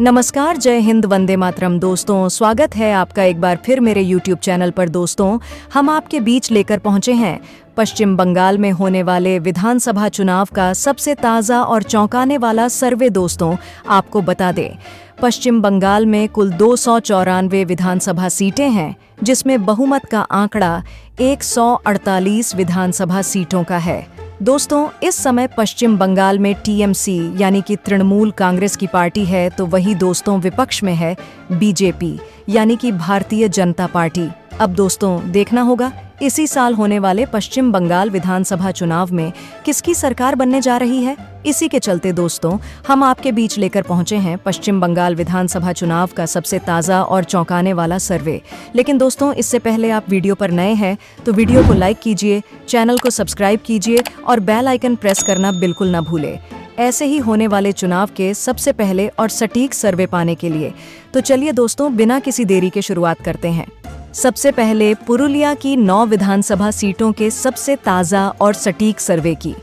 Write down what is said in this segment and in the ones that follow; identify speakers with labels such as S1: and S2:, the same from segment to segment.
S1: नमस्कार, जय हिंद, वंदे मातरम। दोस्तों, स्वागत है आपका एक बार फिर मेरे YouTube चैनल पर। दोस्तों, हम आपके बीच लेकर पहुंचे हैं पश्चिम बंगाल में होने वाले विधानसभा चुनाव का सबसे ताज़ा और चौंकाने वाला सर्वे। दोस्तों, आपको बता दें, पश्चिम बंगाल में कुल 294 विधानसभा सीटें हैं, जिसमें बहुमत का आंकड़ा 148 विधानसभा सीटों का है। दोस्तों, इस समय पश्चिम बंगाल में टीएमसी यानी कि तृणमूल कांग्रेस की पार्टी है, तो वही दोस्तों विपक्ष में है बीजेपी यानी कि भारतीय जनता पार्टी। अब दोस्तों देखना होगा इसी साल होने वाले पश्चिम बंगाल विधानसभा चुनाव में किसकी सरकार बनने जा रही है। इसी के चलते दोस्तों हम आपके बीच लेकर पहुंचे हैं पश्चिम बंगाल विधानसभा चुनाव का सबसे ताज़ा और चौंकाने वाला सर्वे। लेकिन दोस्तों, इससे पहले आप वीडियो पर नए हैं तो वीडियो को लाइक कीजिए, चैनल को सब्सक्राइब कीजिए और बेल आइकन प्रेस करना बिल्कुल ना भूलें, ऐसे ही होने वाले चुनाव के सबसे पहले और सटीक सर्वे पाने के लिए। तो चलिए दोस्तों, बिना किसी देरी के शुरुआत करते हैं। सबसे पहले पुरुलिया की 9 विधानसभा सीटों के सबसे ताज़ा और सटीक सर्वे की।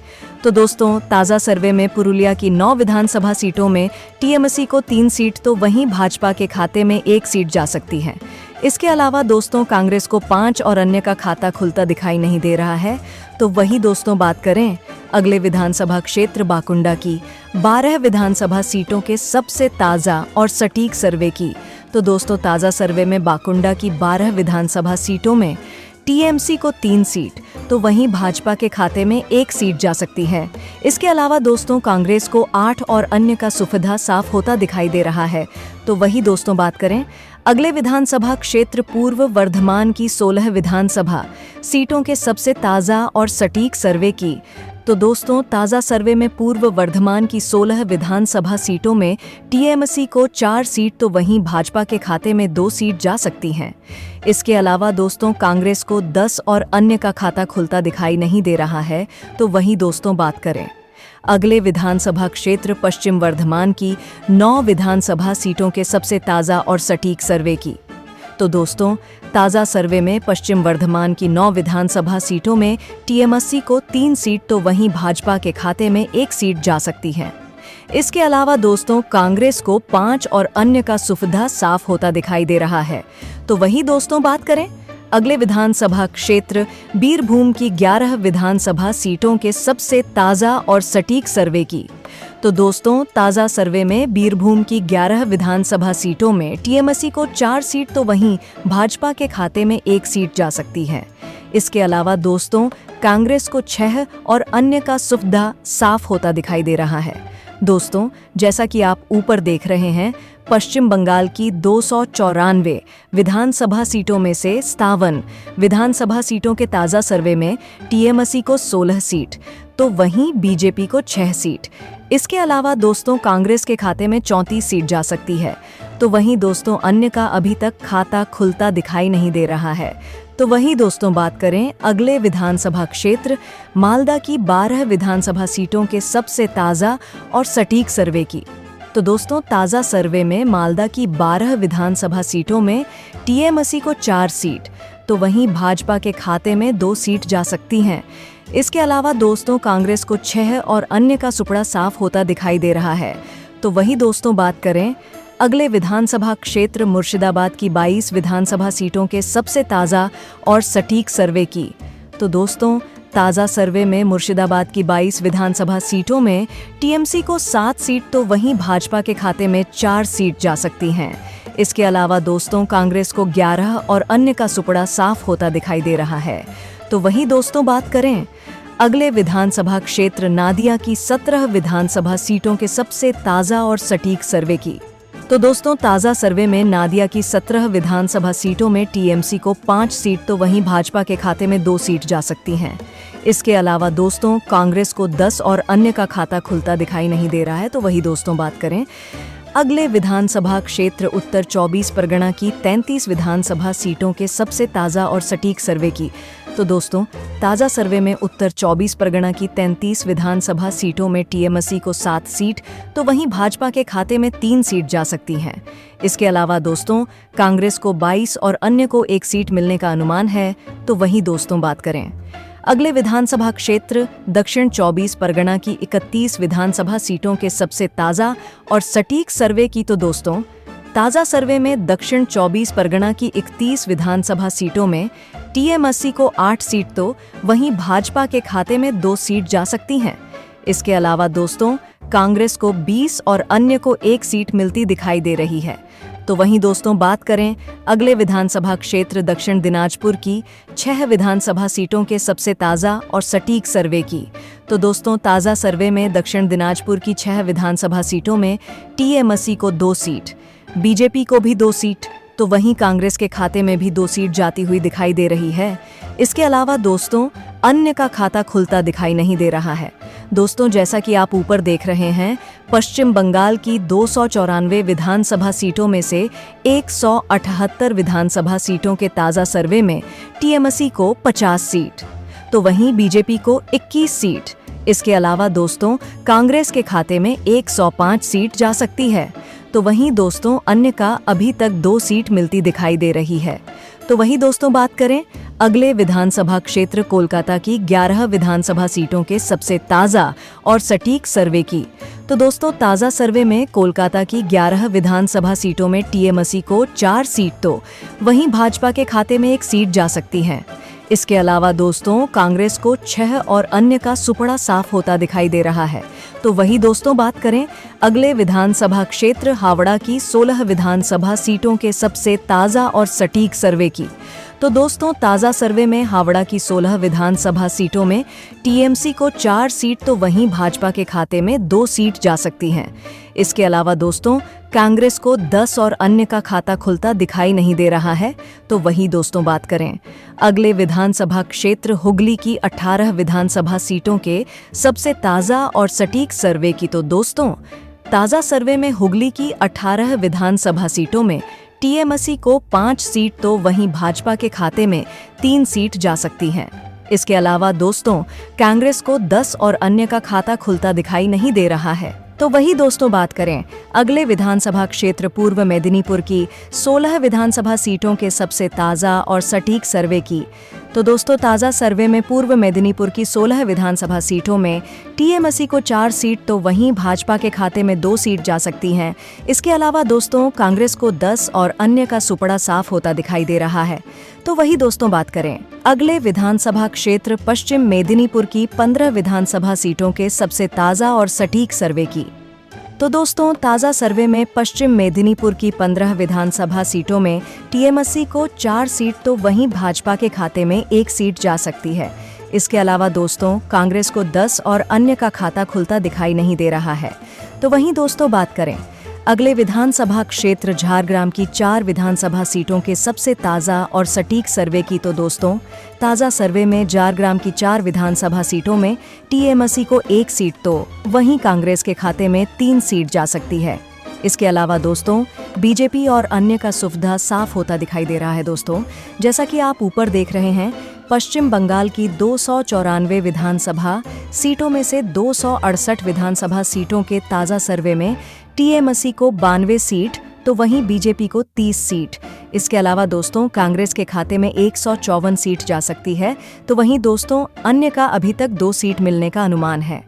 S1: तो दोस्तों, ताज़ा सर्वे में पुरुलिया की 9 विधानसभा सीटों में टीएमसी को 3 सीट तो वहीं भाजपा के खाते में 1 सीट जा सकती है। इसके अलावा दोस्तों कांग्रेस को 5 और अन्य का खाता खुलता दिखाई नहीं दे रहा है। तो वही दोस्तों बात करें अगले विधानसभा क्षेत्र बाकुंडा की 12 विधानसभा सीटों के सबसे ताज़ा और सटीक सर्वे की। तो दोस्तों, ताज़ा सर्वे में बाकुंडा की 12 विधानसभा सीटों में टीएमसी को 3 सीट तो वहीं भाजपा के खाते में 1 सीट जा सकती है। इसके अलावा दोस्तों कांग्रेस को 8 और अन्य का सुफधा साफ होता दिखाई दे रहा है। तो वही दोस्तों बात करें अगले विधानसभा क्षेत्र पूर्व वर्धमान की 16 विधानसभा सीटों के सबसे ताज़ा और सटीक सर्वे की। तो दोस्तों, ताज़ा सर्वे में पूर्व वर्धमान की 16 विधानसभा सीटों में टीएमसी को 4 सीट तो वहीं भाजपा के खाते में 2 सीट जा सकती हैं। इसके अलावा दोस्तों कांग्रेस को 10 और अन्य का खाता खुलता दिखाई नहीं दे रहा है। तो वही दोस्तों बात करें अगले विधानसभा क्षेत्र पश्चिम वर्धमान की 9 विधानसभा सीटों के सबसे ताज़ा और सटीक सर्वे की। तो दोस्तों, ताज़ा सर्वे में पश्चिम वर्धमान की 9 विधानसभा सीटों में टीएमसी को 3 सीट तो वहीं भाजपा के खाते में 1 सीट जा सकती है। इसके अलावा दोस्तों कांग्रेस को 5 और अन्य का सुफधा साफ होता दिखाई दे रहा है। तो वही दोस्तों बात करें अगले विधानसभा क्षेत्र बीरभूम की 11 विधानसभा सीटों के सबसे ताज़ा और सटीक सर्वे की। तो दोस्तों, ताज़ा सर्वे में बीरभूम की 11 विधानसभा सीटों में टीएमसी को 4 सीट तो वहीं भाजपा के खाते में 1 सीट जा सकती है। इसके अलावा दोस्तों कांग्रेस को 6 और अन्य का सुफधा साफ होता दिखाई दे रहा है। दोस्तों, जैसा कि आप ऊपर देख रहे हैं, पश्चिम बंगाल की 294 विधानसभा सीटों में से 57 विधानसभा सीटों के ताज़ा सर्वे में टीएमसी को 16 सीट तो वहीं बीजेपी को 6 सीट। इसके अलावा दोस्तों कांग्रेस के खाते में 34 सीट जा सकती है। तो वहीं दोस्तों अन्य का अभी तक खाता खुलता दिखाई नहीं दे रहा है। तो वही दोस्तों बात करें अगले विधानसभा क्षेत्र मालदा की 12 विधानसभा सीटों के सबसे ताज़ा और सटीक सर्वे की। तो दोस्तों, ताज़ा सर्वे में मालदा की 12 विधानसभा सीटों में टीएमसी को 4 सीट तो वहीं भाजपा के खाते में 2 सीट जा सकती हैं। इसके अलावा दोस्तों कांग्रेस को 6 और अन्य का सुपड़ा साफ होता दिखाई दे रहा है। तो वही दोस्तों बात करें अगले विधानसभा क्षेत्र मुर्शिदाबाद की 22 विधानसभा सीटों के सबसे ताज़ा और सटीक सर्वे की। तो दोस्तों, ताज़ा सर्वे में मुर्शिदाबाद की 22 विधानसभा सीटों में टीएमसी को 7 सीट तो वहीं भाजपा के खाते में 4 सीट जा सकती हैं। इसके अलावा दोस्तों कांग्रेस को 11 और अन्य का सुपड़ा साफ होता दिखाई दे रहा है। तो वही दोस्तों बात करें अगले विधानसभा क्षेत्र नादिया की 17 विधानसभा सीटों के सबसे ताज़ा और सटीक सर्वे की। तो दोस्तों, ताज़ा सर्वे में नादिया की 17 विधानसभा सीटों में टीएमसी को 5 सीट तो वहीं भाजपा के खाते में 2 सीट जा सकती हैं। इसके अलावा दोस्तों कांग्रेस को 10 और अन्य का खाता खुलता दिखाई नहीं दे रहा है। तो वही दोस्तों बात करें अगले विधानसभा क्षेत्र उत्तर 24 परगना की 33 विधानसभा सीटों के सबसे ताज़ा और सटीक सर्वे की। तो दोस्तों, ताज़ा सर्वे में उत्तर 24 परगना की 33 विधानसभा सीटों में टीएमसी को 7 सीट तो वहीं भाजपा के खाते में 3 सीट जा सकती हैं। इसके अलावा दोस्तों कांग्रेस को 22 और अन्य को 1 सीट मिलने का अनुमान है। तो वही दोस्तों बात करें अगले विधानसभा क्षेत्र दक्षिण 24 परगना की 31 विधानसभा सीटों के सबसे ताज़ा और सटीक सर्वे की तो दोस्तों, ताज़ा सर्वे में दक्षिण 24 परगना की 31 विधानसभा सीटों में टीएमसी को 8 सीट तो वहीं भाजपा के खाते में 2 सीट जा सकती हैं। इसके अलावा दोस्तों, कांग्रेस को 20 और अन्य को 1 सीट मिलती दिखाई दे रही है। तो वहीं दोस्तों बात करें अगले विधानसभा क्षेत्र दक्षिण दिनाजपुर की 6 विधानसभा सीटों के सबसे ताज़ा और सटीक सर्वे की, तो दोस्तों ताज़ा सर्वे में दक्षिण दिनाजपुर की 6 विधानसभा सीटों में टीएमसी को 2 सीट, बीजेपी को भी 2 सीट, तो वहीं कांग्रेस के खाते में भी 2 सीट जाती हुई दिखाई दे रही है। इसके अलावा दोस्तों अन्य का खाता खुलता दिखाई नहीं दे रहा है। दोस्तों जैसा कि आप ऊपर देख रहे हैं, पश्चिम बंगाल की 294 विधानसभा सीटों में से 178 विधानसभा सीटों के ताज़ा सर्वे में टीएमसी को 50 सीट, तो वहीं बीजेपी को 21 सीट। इसके अलावा दोस्तों कांग्रेस के खाते में 105 सीट जा सकती है, तो वहीं दोस्तों अन्य का अभी तक 2 सीट मिलती दिखाई दे रही है। तो वहीं दोस्तों बात करें अगले विधानसभा क्षेत्र कोलकाता की 11 विधानसभा सीटों के सबसे ताज़ा और सटीक सर्वे की, तो दोस्तों ताज़ा सर्वे में कोलकाता की 11 विधानसभा सीटों में टीएमसी को 4 सीट तो वहीं भाजपा के खाते में 1 सीट जा सकती है। इसके अलावा दोस्तों कांग्रेस को 6 और अन्य का सुपड़ा साफ होता दिखाई दे रहा है। तो वही दोस्तों बात करें अगले विधानसभा क्षेत्र हावड़ा की 16 विधानसभा सीटों के सबसे ताज़ा और सटीक सर्वे की, तो दोस्तों ताज़ा सर्वे में हावड़ा की 16 विधानसभा सीटों में टीएमसी को 4 सीट तो वहीं भाजपा के खाते में 2 सीट जा सकती हैं। इसके अलावा दोस्तों कांग्रेस को 10 और अन्य का खाता खुलता दिखाई नहीं दे रहा है। तो वही दोस्तों बात करें अगले विधानसभा क्षेत्र हुगली की 18 विधानसभा सीटों के सबसे ताज़ा और सटीक सर्वे की, तो दोस्तों ताज़ा सर्वे में हुगली की 18 विधानसभा सीटों में टीएमसी को 5 सीट तो वहीं भाजपा के खाते में 3 सीट जा सकती हैं। इसके अलावा दोस्तों कांग्रेस को 10 और अन्य का खाता खुलता दिखाई नहीं दे रहा है। तो वही दोस्तों बात करें अगले विधानसभा क्षेत्र पूर्व मेदिनीपुर की 16 विधानसभा सीटों के सबसे ताज़ा और सटीक सर्वे की, तो दोस्तों ताज़ा सर्वे में पूर्व मेदिनीपुर की 16 विधानसभा सीटों में टीएमसी को 4 सीट तो वहीं भाजपा के खाते में 2 सीट जा सकती हैं। इसके अलावा दोस्तों कांग्रेस को 10 और अन्य का सुपड़ा साफ होता दिखाई दे रहा है। तो वही दोस्तों बात करें अगले विधानसभा क्षेत्र पश्चिम मेदिनीपुर की 15 विधानसभा सीटों के सबसे ताज़ा और सटीक सर्वे की, तो दोस्तों ताज़ा सर्वे में पश्चिम मेदिनीपुर की 15 विधानसभा सीटों में टीएमसी को 4 सीट तो वहीं भाजपा के खाते में 1 सीट जा सकती है। इसके अलावा दोस्तों कांग्रेस को 10 और अन्य का खाता खुलता दिखाई नहीं दे रहा है। तो वहीं दोस्तों बात करें अगले विधानसभा क्षेत्र झारग्राम की 4 विधानसभा सीटों के सबसे ताज़ा और सटीक सर्वे की, तो दोस्तों ताज़ा सर्वे में झारग्राम की 4 विधानसभा सीटों में टीएमसी को 1 सीट तो वहीं कांग्रेस के खाते में 3 सीट जा सकती है। इसके अलावा दोस्तों बीजेपी और अन्य का सुविधा साफ होता दिखाई दे रहा है। दोस्तों जैसा कि आप ऊपर देख रहे हैं, पश्चिम बंगाल की 294 विधानसभा सीटों में से 268 विधानसभा सीटों के ताज़ा सर्वे में टीएमसी को 92 सीट तो वहीं बीजेपी को 30 सीट। इसके अलावा दोस्तों कांग्रेस के खाते में 154 सीट जा सकती है, तो वहीं दोस्तों अन्य का अभी तक 2 सीट मिलने का अनुमान है।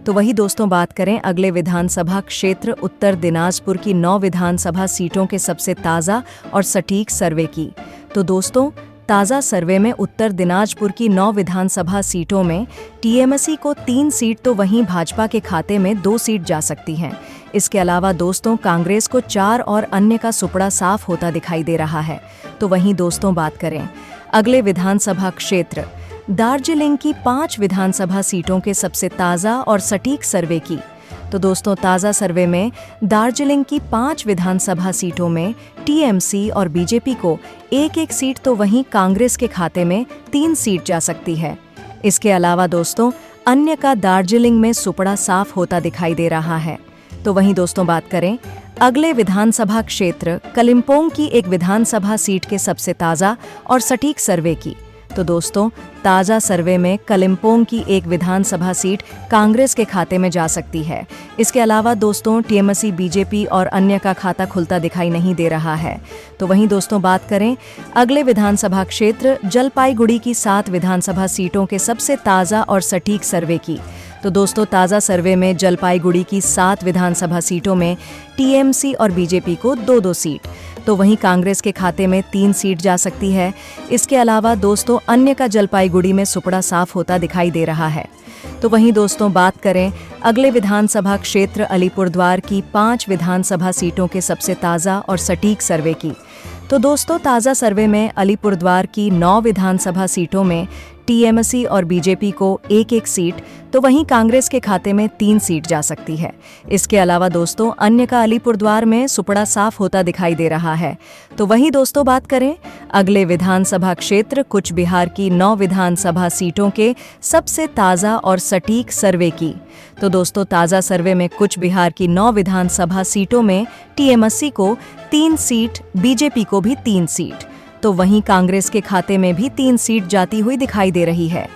S1: तो वही दोस्तों बात करें अगले विधानसभा क्षेत्र उत्तर दिनाजपुर की 9 विधानसभा सीटों के सबसे ताज़ा और सटीक सर्वे की, तो दोस्तों ताज़ा सर्वे में उत्तर दिनाजपुर की 9 विधानसभा सीटों में टीएमसी को 3 सीट तो वहीं भाजपा के खाते में 2 सीट जा सकती हैं। इसके अलावा दोस्तों कांग्रेस को 4 और अन्य का सुपड़ा साफ होता दिखाई दे रहा है। तो वहीं दोस्तों बात करें अगले विधानसभा क्षेत्र दार्जिलिंग की 5 विधानसभा सीटों के सबसे ताज़ा और सटीक सर्वे की, तो दोस्तों ताज़ा सर्वे में दार्जिलिंग की 5 विधानसभा सीटों में टीएमसी और बीजेपी को 1-1 सीट तो वहीं कांग्रेस के खाते में 3 सीट जा सकती है। इसके अलावा दोस्तों अन्य का दार्जिलिंग में सुपड़ा साफ होता दिखाई दे रहा है। तो वहीं दोस्तों बात करें अगले विधानसभा क्षेत्र कलिम्पोंग की 1 विधानसभा सीट के सबसे ताज़ा और सटीक सर्वे की, तो दोस्तों, ताज़ा सर्वे में कलिम्पोंग की एक विधानसभा सीट कांग्रेस के खाते में जा सकती है। इसके अलावा दोस्तों, टीएमसी, बीजेपी और अन्य का खाता खुलता दिखाई नहीं दे रहा है। तो वहीं दोस्तों, बात करें अगले विधानसभा क्षेत्र जलपाईगुड़ी की 7 विधानसभा सीटों के सबसे ताज़ा और सटीक सर्वे की। तो दोस्तों, ताज़ा सर्वे में जलपाईगुड़ी की 7 विधानसभा सीटों में टीएमसी और बीजेपी को 2-2 सीट, तो वहीं कांग्रेस के खाते में 3 सीट जा सकती है। इसके अलावा दोस्तों, अन्य का जलपाईगुड़ी में सुपड़ा साफ होता दिखाई दे रहा है। तो वहीं दोस्तों, बात करें अगले विधानसभा क्षेत्र अलीपुरद्वार की 5 विधानसभा सीटों के सबसे ताज़ा और सटीक सर्वे की। तो दोस्तों, ताज़ा सर्वे में अलीपुरद्वार की 9 विधानसभा सीटों में टीएमसी और बीजेपी को 1-1 सीट, तो वहीं कांग्रेस के खाते में 3 सीट जा सकती है। इसके अलावा दोस्तों, अन्य का अलीपुरद्वार में सुपड़ा साफ होता दिखाई दे रहा है। तो वहीं दोस्तों, बात करें अगले विधानसभा क्षेत्र कुछ बिहार की 9 विधानसभा सीटों के सबसे ताज़ा और सटीक सर्वे की। तो दोस्तों, ताज़ा सर्वे में कुछ बिहार की 9 विधानसभा सीटों में टीएमसी को 3 सीट, बीजेपी को भी 3 सीट, तो वहीं कांग्रेस के खाते में भी 3 सीट जाती हुई दिखाई दे रही है।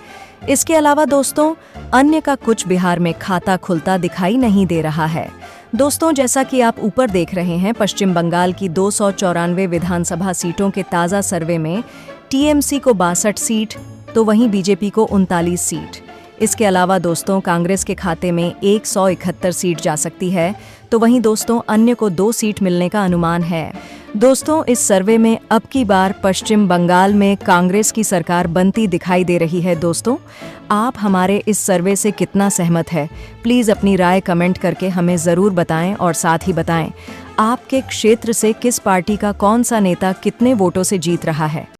S1: इसके अलावा दोस्तों, अन्य का कुछ बिहार में खाता खुलता दिखाई नहीं दे रहा है। दोस्तों, जैसा कि आप ऊपर देख रहे हैं, पश्चिम बंगाल की 294 विधानसभा सीटों के ताज़ा सर्वे में टीएमसी को 62 सीट, तो वहीं बीजेपी को 39 सीट। इसके अलावा दोस्तों, कांग्रेस के खाते में 171 सीट जा सकती है, तो वहीं दोस्तों, अन्य को 2 सीट मिलने का अनुमान है। दोस्तों, इस सर्वे में अब की बार पश्चिम बंगाल में कांग्रेस की सरकार बनती दिखाई दे रही है। दोस्तों, आप हमारे इस सर्वे से कितना सहमत है, प्लीज़ अपनी राय कमेंट करके हमें ज़रूर बताएं और साथ ही बताएं आपके क्षेत्र से किस पार्टी का कौन सा नेता कितने वोटों से जीत रहा है।